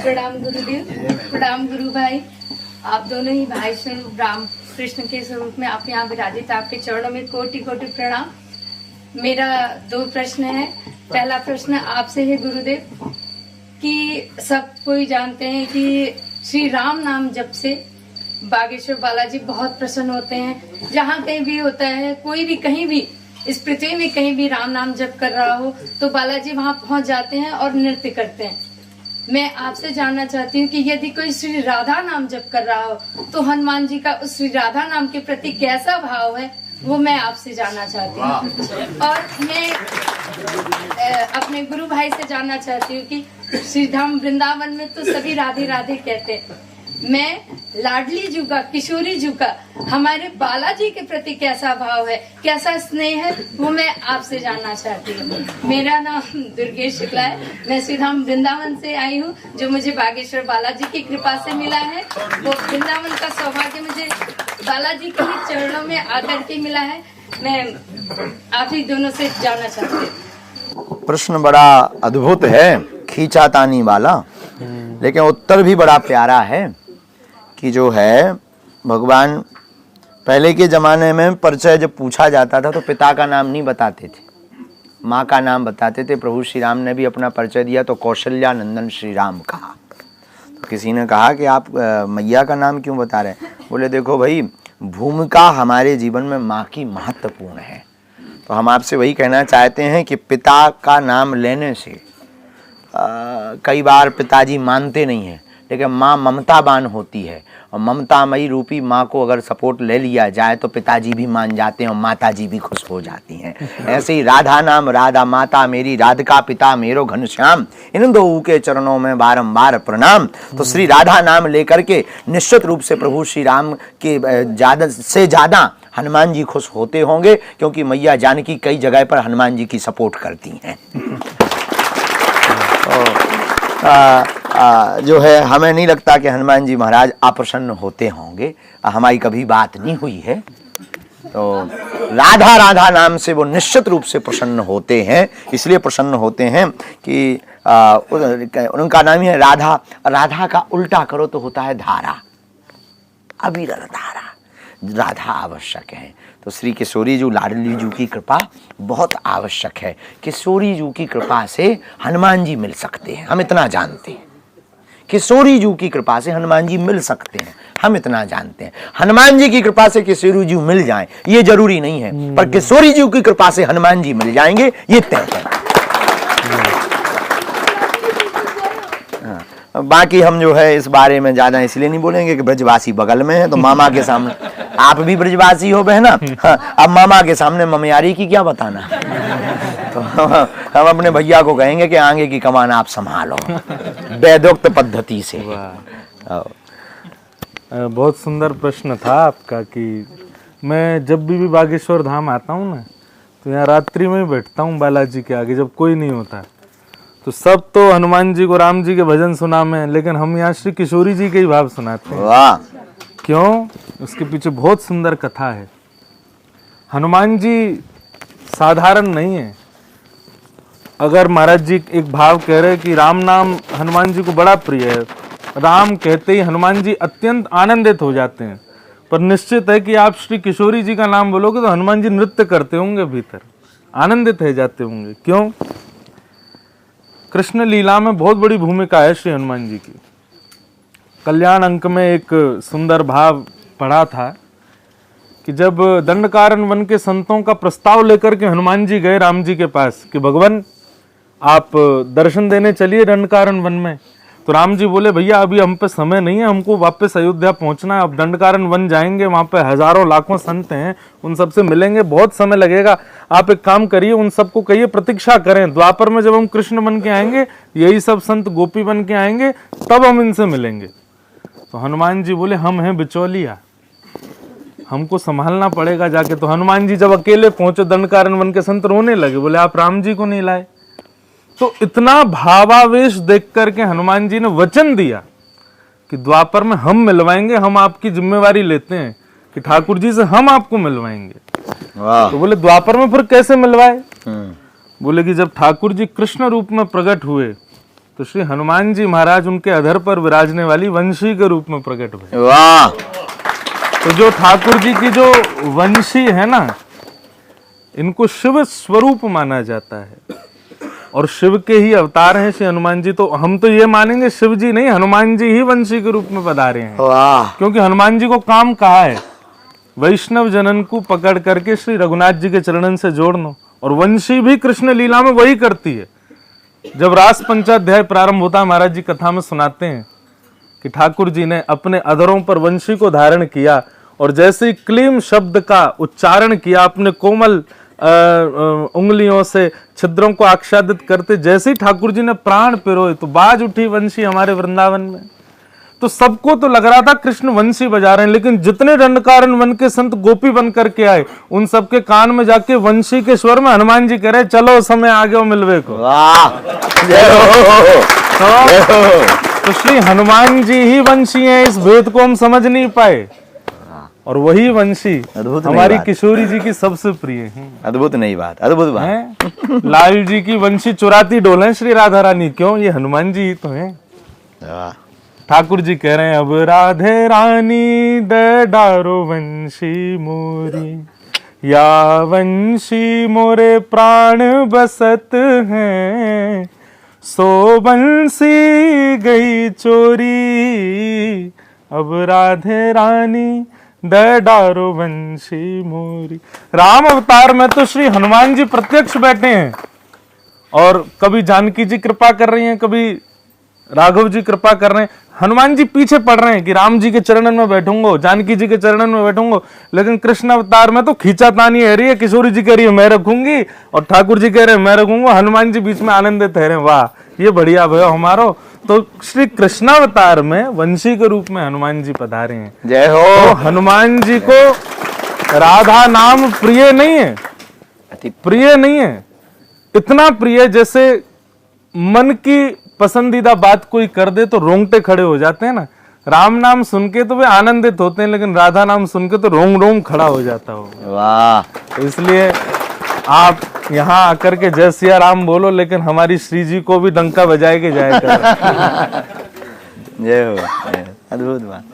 प्रणाम गुरुदेव, प्रणाम गुरु भाई। आप दोनों ही भाई स्वरूप राम कृष्ण के स्वरूप में आप यहाँ विराजित, आपके चरणों में कोटि कोटि प्रणाम। मेरा 2 प्रश्न है। पहला प्रश्न आपसे है गुरुदेव कि सब कोई जानते हैं कि श्री राम नाम जप से बागेश्वर बालाजी बहुत प्रसन्न होते हैं। जहाँ कहीं भी होता है, कोई भी कहीं भी इस पृथ्वी में कहीं भी राम नाम जप कर रहा हो तो बालाजी वहाँ पहुँच जाते हैं और नृत्य करते हैं। मैं आपसे जानना चाहती हूँ कि यदि कोई श्री राधा नाम जप कर रहा हो तो हनुमान जी का उस श्री राधा नाम के प्रति कैसा भाव है, वो मैं आपसे जानना चाहती हूँ। और मैं अपने गुरु भाई से जानना चाहती हूँ कि श्री धाम वृंदावन में तो सभी राधे राधे कहते हैं, मैं लाडली जू का, किशोरी जू का हमारे बालाजी के प्रति कैसा भाव है, कैसा स्नेह है, वो मैं आपसे जानना चाहती हूँ। मेरा नाम दुर्गेश शुक्ला है। मैं श्री धाम वृंदावन से आई हूँ, जो मुझे बागेश्वर बालाजी की कृपा से मिला है। वो वृंदावन का सौभाग्य मुझे बालाजी के ही चरणों में आकर के मिला है। मैं आप ही दोनों से जानना चाहती हूँ। प्रश्न बड़ा अद्भुत है, खींचातानी वाला, लेकिन उत्तर भी बड़ा प्यारा है कि जो है भगवान पहले के ज़माने में परिचय जब पूछा जाता था तो पिता का नाम नहीं बताते थे, माँ का नाम बताते थे। प्रभु श्री राम ने भी अपना परिचय दिया तो कौशल्या नंदन श्री राम कहा। तो किसी ने कहा कि आप मैया का नाम क्यों बता रहे हैं? बोले देखो भाई, भूमिका हमारे जीवन में माँ की महत्वपूर्ण है। तो हम आपसे वही कहना चाहते हैं कि पिता का नाम लेने से कई बार पिताजी मानते नहीं हैं, लेकिन माँ ममतावान होती है और ममतामयी रूपी माँ को अगर सपोर्ट ले लिया जाए तो पिताजी भी मान जाते हैं और माता जी भी खुश हो जाती हैं। ऐसे ही राधा नाम, राधा माता मेरी, राधिका पिता मेरो घनश्याम, इन 2 के चरणों में बारंबार प्रणाम। तो श्री राधा नाम लेकर के निश्चित रूप से प्रभु श्री राम के ज़्यादा से ज़्यादा हनुमान जी खुश होते होंगे, क्योंकि मैया जानकी कई जगह पर हनुमान जी की सपोर्ट करती हैं। जो है हमें नहीं लगता कि हनुमान जी महाराज अप्रसन्न होते होंगे, हमारी कभी बात नहीं हुई है। तो राधा राधा नाम से वो निश्चित रूप से प्रसन्न होते हैं। इसलिए प्रसन्न होते हैं कि उनका नाम ही है राधा। राधा का उल्टा करो तो होता है धारा, अविरल धारा। राधा आवश्यक है। तो श्री किशोरी जू, लाडली जू की कृपा बहुत आवश्यक है। किशोरी जू की कृपा से हनुमान जी मिल सकते हैं, हम इतना जानते हैं। किशोरी जू की कृपा से हनुमान जी मिल सकते हैं, हम इतना जानते हैं। हनुमान जी की कृपा से किशोरी जू मिल जाएं ये जरूरी नहीं है, पर किशोरी जू की कृपा से हनुमान जी मिल जाएंगे ये तय है। बाकी हम जो है इस बारे में ज़्यादा इसलिए नहीं बोलेंगे कि ब्रजवासी बगल में है तो मामा के सामने, आप भी ब्रजवासी हो बहना, अब मामा के सामने ममियारी की क्या बताना। तो हम अपने भैया को कहेंगे कि आगे की कमान आप संभालो वेदोक्त पद्धति से। बहुत सुंदर प्रश्न था आपका कि मैं जब भी बागेश्वर धाम आता हूँ ना तो यहाँ रात्रि में बैठता हूँ बालाजी के आगे, जब कोई नहीं होता तो सब तो हनुमान जी को, राम जी के भजन सुना में, लेकिन हम यहाँ श्री किशोरी जी के ही भाव सुनाते हैं। वाह! क्यों? उसके पीछे बहुत सुंदर कथा है। हनुमान जी साधारण नहीं है। अगर महाराज जी एक भाव कह रहे कि राम नाम हनुमान जी को बड़ा प्रिय है, राम कहते ही हनुमान जी अत्यंत आनंदित हो जाते हैं, पर निश्चित है कि आप श्री किशोरी जी का नाम बोलोगे तो हनुमान जी नृत्य करते होंगे, भीतर आनंदित हो जाते होंगे। क्यों? कृष्ण लीला में बहुत बड़ी भूमिका है श्री हनुमान जी की। कल्याण अंक में एक सुंदर भाव पढ़ा था कि जब दंडकारण्य वन के संतों का प्रस्ताव लेकर के हनुमान जी गए राम जी के पास कि भगवान आप दर्शन देने चलिए दंडकारण्य वन में, तो राम जी बोले भैया अभी हम पे समय नहीं है, हमको वापस अयोध्या पहुंचना है। अब दंडकारण्य वन जाएंगे, वहां पे हजारों लाखों संत हैं, उन सबसे मिलेंगे, बहुत समय लगेगा। आप एक काम करिए, उन सबको कहिए प्रतीक्षा करें, द्वापर में जब हम कृष्ण बन के आएंगे, यही सब संत गोपी बन के आएंगे, तब हम इनसे मिलेंगे। तो हनुमान जी बोले हम हैं बिचौलिया, हमको संभालना पड़ेगा जाके। तो हनुमान जी जब अकेले पहुंचे दंडकारण्य वन के संत रोने लगे, बोले आप राम जी को नहीं लाए। तो इतना भावावेश देख करके हनुमान जी ने वचन दिया कि द्वापर में हम मिलवाएंगे, हम आपकी जिम्मेवारी लेते हैं कि ठाकुर जी से हम आपको मिलवाएंगे। तो बोले द्वापर में फिर कैसे मिलवाए? बोले कि जब ठाकुर जी कृष्ण रूप में प्रकट हुए तो श्री हनुमान जी महाराज उनके अधर पर विराजने वाली वंशी के रूप में प्रकट हुए। वाह। तो जो ठाकुर जी की जो वंशी है ना, इनको शिव स्वरूप माना जाता है और शिव के ही अवतार हैं श्री हनुमान जी। तो हम तो ये मानेंगे शिव जी नहीं, हनुमान जी ही वंशी के रूप में पधारे हैं। वाह। क्योंकि हनुमान जी को काम कहा है, वैष्णव जनन को पकड़ करके श्री रघुनाथ जी के चरणन से जोड़ना, और वंशी भी कृष्ण लीला में वही करती है। जब रास पंचाध्याय प्रारंभ होता है, महाराज जी कथा में सुनाते हैं कि ठाकुर जी ने अपने अधरों पर वंशी को धारण किया और जैसे ही क्लीम शब्द का उच्चारण किया, अपने कोमल उंगलियों से छिद्रों को आच्छादित करते, जैसे ही ठाकुर जी ने प्राण पिरोए तो बाज उठी वंशी हमारे वृंदावन में। तो सबको तो लग रहा था कृष्ण वंशी बजा रहे हैं, लेकिन जितने दंडकारण्य वन के संत गोपी बन करके आए, उन सबके कान में जाके वंशी के स्वर में हनुमान जी कह रहे चलो समय आ गया मिलवे को। वाह। जय हो। तो श्री हनुमान जी ही वंशी हैं, इस भेद को हम समझ नहीं पाए, और वही वंशी हमारी किशोरी जी की सबसे प्रिय है। अद्भुत नई बात, अद्भुत बात है। लाल जी की वंशी चुराती डोले श्री राधा रानी, क्यों? ये हनुमान जी ही तो हैं। ठाकुर जी कह रहे हैं अब राधे रानी दे डारो वंशी मोरी, या वंशी मोरे प्राण बसत हैं, सो बंसी गई चोरी, अब राधे रानी दे डारो वंशी मोरी। राम अवतार में तो श्री हनुमान जी प्रत्यक्ष बैठे हैं, और कभी जानकी जी कृपा कर रही हैं, कभी राघव जी कृपा कर रहे हैं। हनुमान जी पीछे पड़ रहे हैं कि राम जी के चरणन में बैठूंगा, जानकी जी के चरणन में बैठूंगा, लेकिन कृष्ण अवतार में तो खींचातानी है रही है। किशोरी जी कह रही है मैं रखूंगी, और ठाकुर जी कह रहे हैं मैं रखूंगा, हनुमान जी बीच में आनंदित है रहे, वाह ये बढ़िया भयो हमारो। तो श्री कृष्णावतार में वंशी के रूप में हनुमान जी पधारे हैं। जय हो। तो हनुमान जी को राधा नाम प्रिय नहीं है, प्रिय नहीं है, इतना प्रिय जैसे मन की पसंदीदा बात कोई कर दे तो रोंगटे खड़े हो जाते हैं ना। राम नाम सुन के तो वे आनंदित होते हैं, लेकिन राधा नाम सुन के तो रोंग रोंग खड़ा हो जाता हो। वाह। तो इसलिए आप यहाँ आकर के जय सिया राम बोलो, लेकिन हमारी श्री जी को भी डंका बजाए के जाएगा। जय हो। अद्भुत बात।